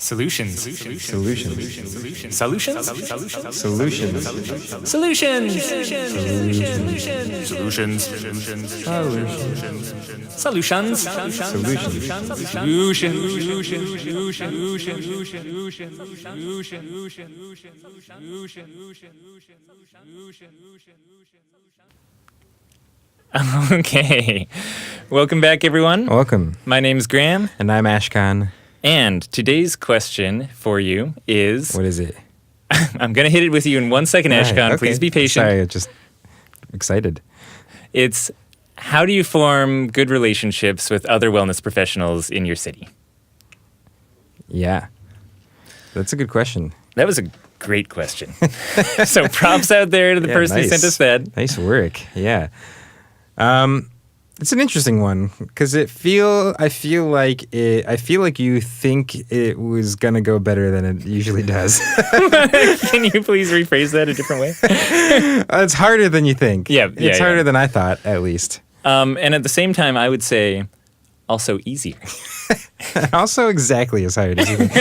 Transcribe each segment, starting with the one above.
Solutions. Solutions. Solutions. Solutions. Solutions. Solutions. Solutions. Okay. Welcome back, everyone. Welcome. My name's Graham. And I'm Ashkahn. And today's question for you is... What is it? I'm going to hit it with you in 1 second, Ashkahn. Right, okay. Please be patient. Sorry, I'm just excited. It's how do you form good relationships with other wellness professionals in your city? Yeah. That's a good question. That was a great question. So props out there to the person who sent us that. Nice work. Yeah. It's an interesting one because I feel like you think it was gonna go better than it usually does. Can you please rephrase that a different way? It's harder than you think. It's harder than I thought, at least. And at the same time, I would say also easier. Also exactly as hard as you think.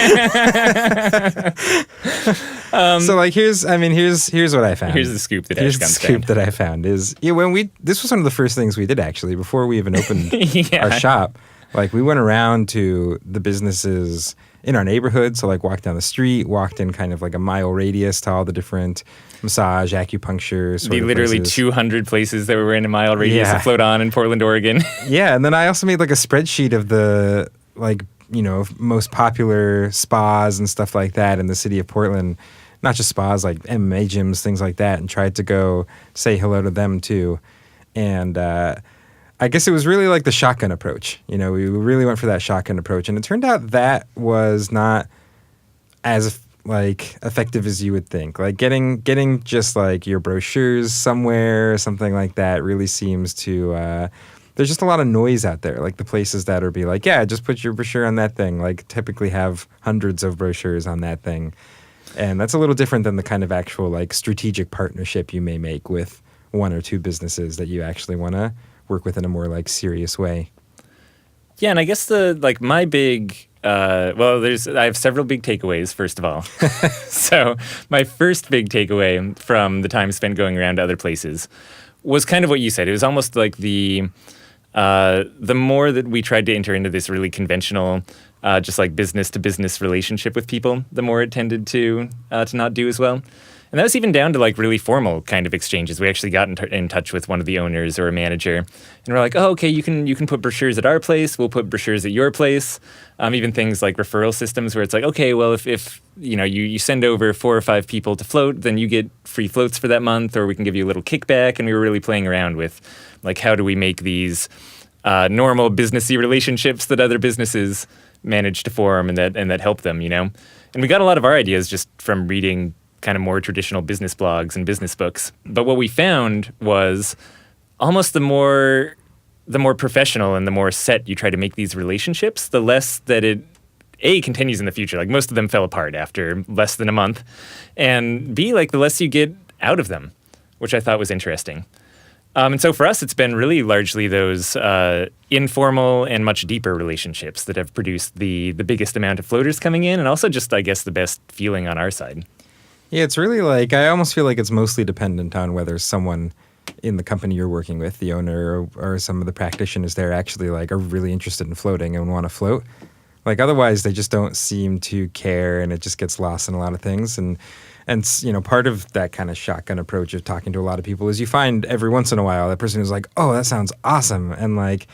So like here's what I found. Here's the scoop that I found is this was one of the first things we did actually before we even opened our shop. Like we went around to the businesses in our neighborhood, so like walked down the street, walked in kind of like a mile radius to all the different massage, acupuncture sort of literally places. 200 places that were in a mile radius of Float On in Portland, Oregon. Yeah, and then I also made like a spreadsheet of the most popular spas and stuff like that in the city of Portland. Not just spas, like MMA gyms, things like that, and tried to go say hello to them too. And I guess it was really like the shotgun approach. We really went for that shotgun approach. And it turned out that was not as like effective as you would think. Like getting just like your brochures somewhere or something like that really seems to... there's just a lot of noise out there. Like the places that are be like, yeah, just put your brochure on that thing. Like typically have hundreds of brochures on that thing. And that's a little different than the kind of actual like strategic partnership you may make with one or two businesses that you actually want to work with in a more like serious way. Yeah, and I guess my big I have several big takeaways, first of all. So my first big takeaway from the time spent going around to other places was kind of what you said. It was almost like the more that we tried to enter into this really conventional, just like business to business relationship with people, the more it tended to not do as well. And that was even down to like really formal kind of exchanges. We actually got in touch with one of the owners or a manager, and we're like, oh, okay, you can put brochures at our place. We'll put brochures at your place. Even things like referral systems where it's like, okay, well, if you send over 4 or 5 people to float, then you get free floats for that month, or we can give you a little kickback. And we were really playing around with like, how do we make these normal businessy relationships that other businesses manage to form and that help them, And we got a lot of our ideas just from reading kind of more traditional business blogs and business books. But what we found was almost the more professional and the more set you try to make these relationships, the less that it continues in the future. Like most of them fell apart after less than a month, and B, like the less you get out of them, which I thought was interesting. And so for us, it's been really largely those informal and much deeper relationships that have produced the biggest amount of floaters coming in, and also just, I guess, the best feeling on our side. Yeah, it's really like, I almost feel like it's mostly dependent on whether someone in the company you're working with, the owner or some of the practitioners there actually like are really interested in floating and want to float. Like otherwise they just don't seem to care, and it just gets lost in a lot of things. And part of that kind of shotgun approach of talking to a lot of people is you find every once in a while that person who's like, oh, that sounds awesome. And like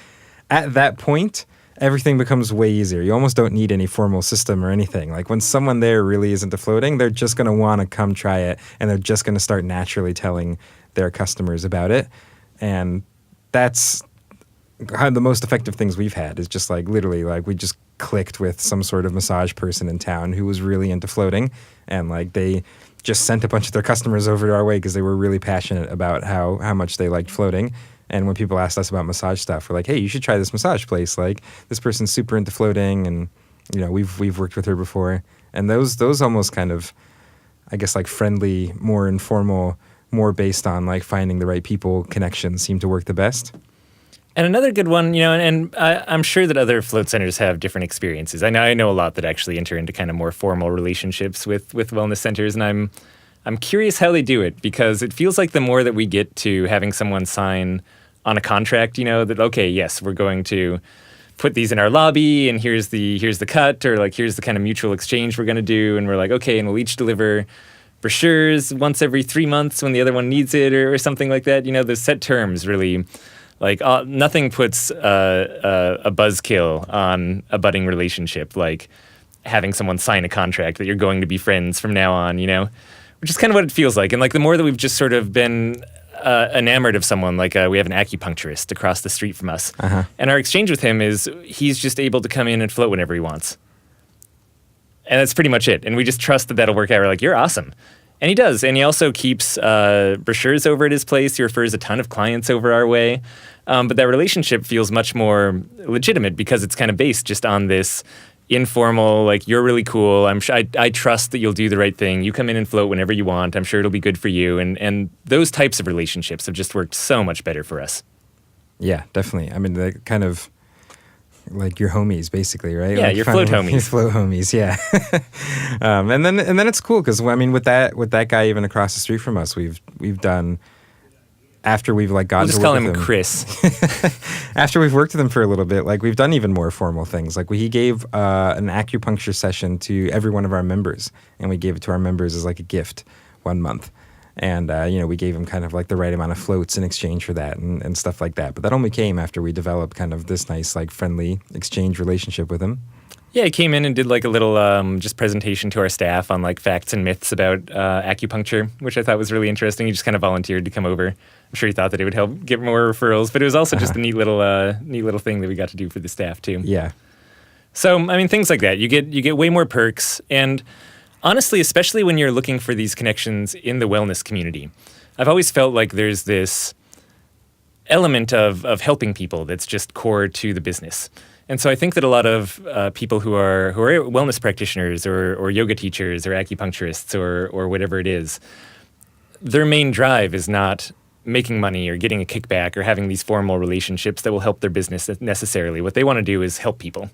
at that point, everything becomes way easier. You almost don't need any formal system or anything. Like when someone there really is into floating, they're just going to want to come try it, and they're just going to start naturally telling their customers about it. And that's kind of the most effective things we've had, is just like literally like we just clicked with some sort of massage person in town who was really into floating, and like they just sent a bunch of their customers over to our way because they were really passionate about how much they liked floating. And when people asked us about massage stuff, we're like, hey, you should try this massage place. Like, this person's super into floating, and, we've worked with her before. And those almost kind of, I guess, like friendly, more informal, more based on, like, finding the right people connections seem to work the best. And another good one, and I'm sure that other float centers have different experiences. I know a lot that actually enter into kind of more formal relationships with wellness centers, and I'm curious how they do it, because it feels like the more that we get to having someone sign on a contract, that, okay, yes, we're going to put these in our lobby, and here's the cut, or like here's the kind of mutual exchange we're going to do, and we're like, okay, and we'll each deliver brochures once every 3 months when the other one needs it, or something like that. Those set terms really, like, nothing puts a buzzkill on a budding relationship like having someone sign a contract that you're going to be friends from now on, which is kind of what it feels like. And like the more that we've just sort of been enamored of someone, like we have an acupuncturist across the street from us, and our exchange with him is he's just able to come in and float whenever he wants. And that's pretty much it. And we just trust that that'll work out. We're like, you're awesome. And he does. And he also keeps brochures over at his place. He refers a ton of clients over our way. But that relationship feels much more legitimate because it's kind of based just on this informal, like, you're really cool. I trust that you'll do the right thing. You come in and float whenever you want. I'm sure it'll be good for you. And those types of relationships have just worked so much better for us. Yeah, definitely. I mean, the kind of like your homies, basically, right? Yeah, like your float homies. Your float homies, yeah. And then it's cool because, I mean, with that guy even across the street from us, we've done, after we've like gotten we'll to just work call him with Chris. After we've worked with him for a little bit, like we've done even more formal things. Like he gave an acupuncture session to every one of our members, and we gave it to our members as like a gift 1 month. And, we gave him kind of like the right amount of floats in exchange for that and stuff like that. But that only came after we developed kind of this nice, like, friendly exchange relationship with him. Yeah, he came in and did like a little just presentation to our staff on like facts and myths about acupuncture, which I thought was really interesting. He just kind of volunteered to come over. I'm sure he thought that it would help get more referrals, but it was also just a neat little thing that we got to do for the staff too. Yeah. So, I mean, things like that. You get way more perks. And honestly, especially when you're looking for these connections in the wellness community, I've always felt like there's this element of helping people that's just core to the business. And so I think that a lot of people who are wellness practitioners or yoga teachers or acupuncturists or whatever it is, their main drive is not making money or getting a kickback or having these formal relationships that will help their business necessarily. What they want to do is help people.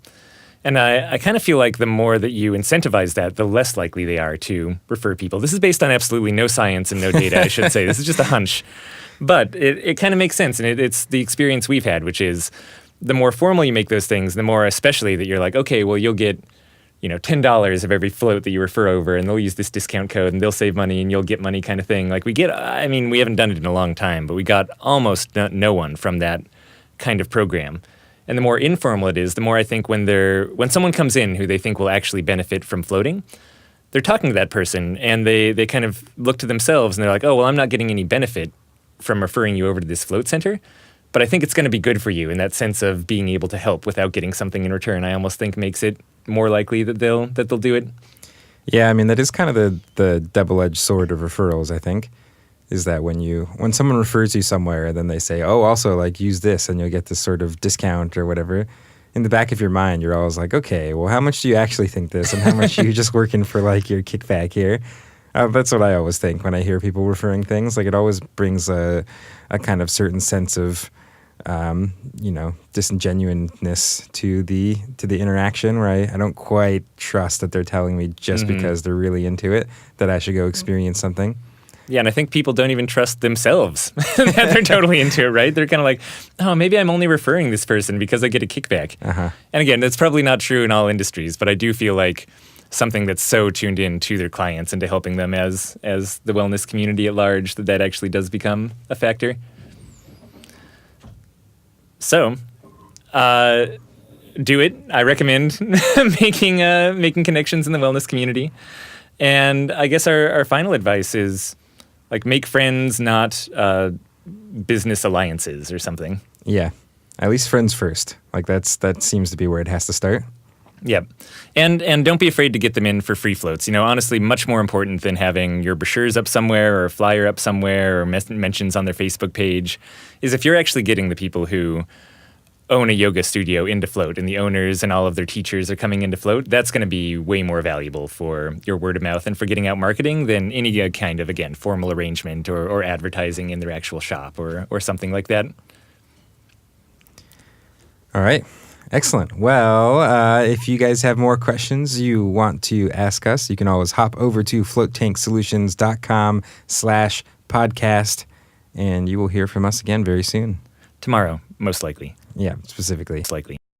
And I kind of feel like the more that you incentivize that, the less likely they are to refer people. This is based on absolutely no science and no data, I should say. This is just a hunch. But it kind of makes sense, and it's the experience we've had, which is the more formal you make those things, the more especially that you're like, okay, well, you'll get $10 of every float that you refer over, and they'll use this discount code, and they'll save money, and you'll get money kind of thing. Like we haven't done it in a long time, but we got almost no one from that kind of program. And the more informal it is, the more I think when someone comes in who they think will actually benefit from floating, they're talking to that person and they kind of look to themselves and they're like, oh, well, I'm not getting any benefit from referring you over to this float center, but I think it's going to be good for you in that sense of being able to help without getting something in return. I almost think makes it more likely that they'll do it. Yeah, I mean, that is kind of the double-edged sword of referrals, I think. Is that when someone refers you somewhere and then they say, oh, also, like, use this and you'll get this sort of discount or whatever, in the back of your mind, you're always like, okay, well, how much do you actually think this and how much are you just working for, like, your kickback here? That's what I always think when I hear people referring things. Like, it always brings a kind of certain sense of, disingenuousness to the interaction where I don't quite trust that they're telling me just because they're really into it that I should go experience something. Yeah, and I think people don't even trust themselves that they're totally into it, right? They're kind of like, oh, maybe I'm only referring this person because I get a kickback. And again, that's probably not true in all industries, but I do feel like something that's so tuned in to their clients and to helping them as the wellness community at large that actually does become a factor. So, do it. I recommend making connections in the wellness community. And I guess our final advice is, like, make friends, not business alliances or something. Yeah, at least friends first. Like that seems to be where it has to start. Yep. And don't be afraid to get them in for free floats. Honestly, much more important than having your brochures up somewhere or a flyer up somewhere or mentions on their Facebook page is if you're actually getting the people who own a yoga studio into float and the owners and all of their teachers are coming into float, that's going to be way more valuable for your word of mouth and for getting out marketing than any kind of, again, formal arrangement or advertising in their actual shop or something like that. All right. Excellent. Well, if you guys have more questions you want to ask us, you can always hop over to floatanksolutions.com/podcast, and you will hear from us again very soon. Tomorrow, most likely. Yeah, specifically. Most likely.